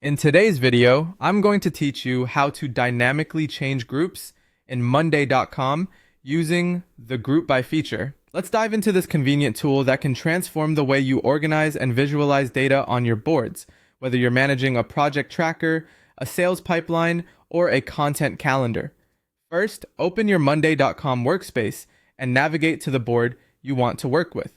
In today's video, I'm going to teach you how to dynamically change groups in Monday.com using the Group by feature. Let's dive into this convenient tool that can transform the way you organize and visualize data on your boards, whether you're managing a project tracker, a sales pipeline, or a content calendar. First, open your Monday.com workspace and navigate to the board you want to work with.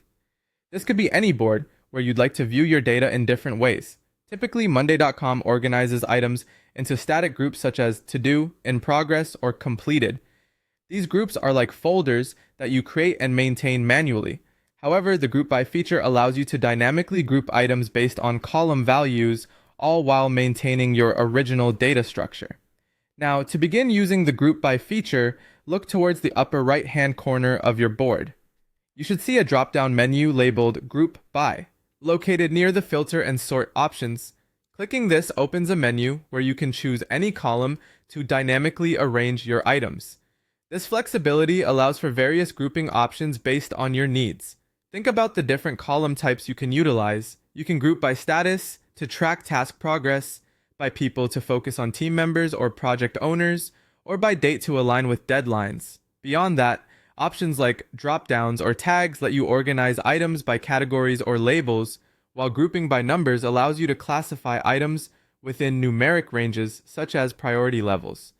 This could be any board where you'd like to view your data in different ways. Typically, Monday.com organizes items into static groups such as to do, in progress, or completed. These groups are like folders that you create and maintain manually. However, the Group by feature allows you to dynamically group items based on column values, all while maintaining your original data structure. Now, to begin using the Group by feature, look towards the upper right-hand corner of your board. You should see a drop-down menu labeled Group By, located near the filter and sort options. Clicking this opens a menu where you can choose any column to dynamically arrange your items. This flexibility allows for various grouping options based on your needs. Think about the different column types you can utilize. You can group by status to track task progress, by people to focus on team members or project owners, or by date to align with deadlines. Beyond that, options like drop-downs or tags let you organize items by categories or labels, while grouping by numbers allows you to classify items within numeric ranges such as priority levels.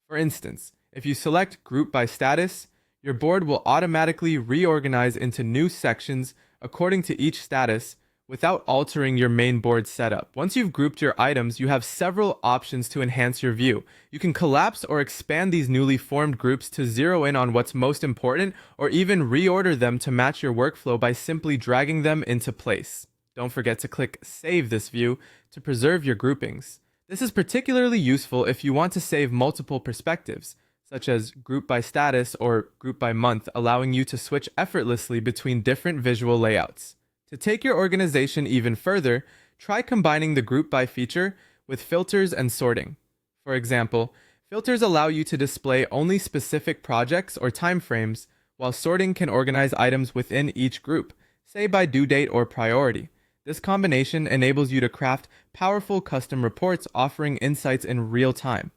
For instance, if you select Group by Status, your board will automatically reorganize into new sections according to each status without altering your main board setup. Once you've grouped your items, you have several options to enhance your view. You can collapse or expand these newly formed groups to zero in on what's most important, or even reorder them to match your workflow by simply dragging them into place. Don't forget to click Save this view to preserve your groupings. This is particularly useful if you want to save multiple perspectives, such as Group by Status or Group by Month, allowing you to switch effortlessly between different visual layouts. To take your organization even further, try combining the Group by feature with filters and sorting. For example, filters allow you to display only specific projects or timeframes, while sorting can organize items within each group, say by due date or priority. This combination enables you to craft powerful custom reports offering insights in real time.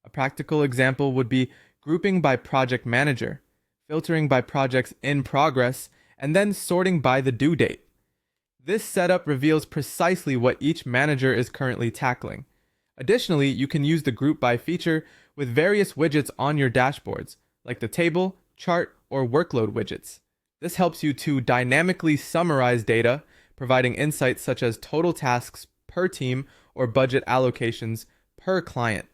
A practical example would be grouping by project manager, filtering by projects in progress, and then sorting by the due date. This setup reveals precisely what each manager is currently tackling. Additionally, you can use the Group by feature with various widgets on your dashboards, like the table, chart, or workload widgets. This helps you to dynamically summarize data, providing insights such as total tasks per team or budget allocations per client.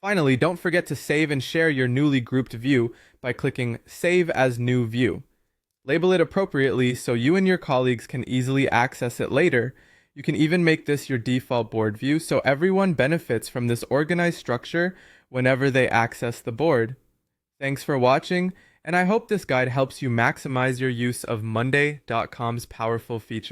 Finally, don't forget to save and share your newly grouped view by clicking Save as New View. Label it appropriately so you and your colleagues can easily access it later. You can even make this your default board view so everyone benefits from this organized structure whenever they access the board. Thanks for watching, and I hope this guide helps you maximize your use of Monday.com's powerful features.